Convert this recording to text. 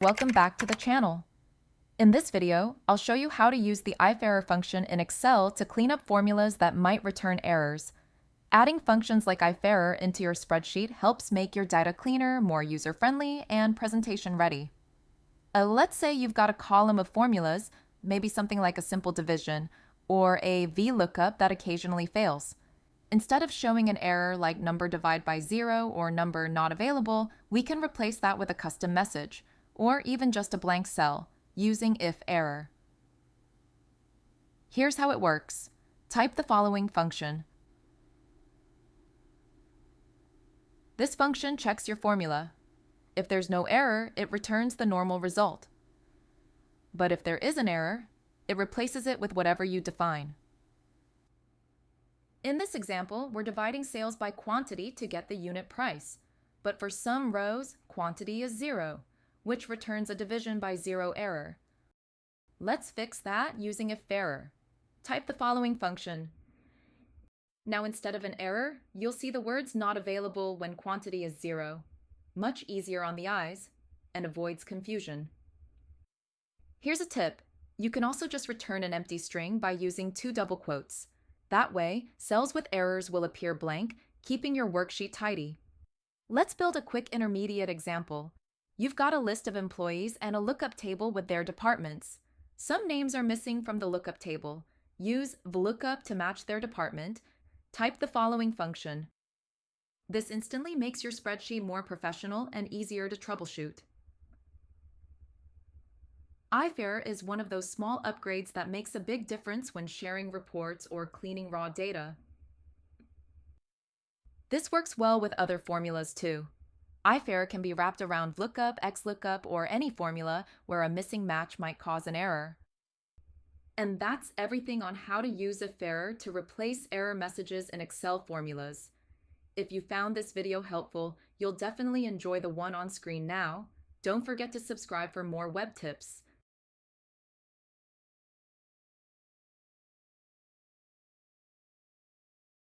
Welcome back to the channel. In this video, I'll show you how to use the IFERROR function in Excel to clean up formulas that might return errors. Adding functions like IFERROR into your spreadsheet helps make your data cleaner, more user-friendly, and presentation-ready. Let's say you've got a column of formulas, maybe something like a simple division, or a VLOOKUP that occasionally fails. Instead of showing an error like number divide by 0 or number not available, we can replace that with a custom message, or even just a blank cell, using IFERROR. Here's how it works. Type the following function. This function checks your formula. If there's no error, it returns the normal result. But if there is an error, it replaces it with whatever you define. In this example, we're dividing sales by quantity to get the unit price. But for some rows, quantity is 0, which returns a division by 0 error. Let's fix that using IFERROR. Type the following function. Now instead of an error, you'll see the words not available when quantity is 0. Much easier on the eyes and avoids confusion. Here's a tip. You can also just return an empty string by using 2 double quotes. That way, cells with errors will appear blank, keeping your worksheet tidy. Let's build a quick intermediate example. You've got a list of employees and a lookup table with their departments. Some names are missing from the lookup table. Use VLOOKUP to match their department. Type the following function. This instantly makes your spreadsheet more professional and easier to troubleshoot. IFERROR is one of those small upgrades that makes a big difference when sharing reports or cleaning raw data. This works well with other formulas too. IFERROR can be wrapped around VLOOKUP, XLOOKUP, or any formula where a missing match might cause an error. And that's everything on how to use IFERROR to replace error messages in Excel formulas. If you found this video helpful, you'll definitely enjoy the one on screen now. Don't forget to subscribe for more web tips.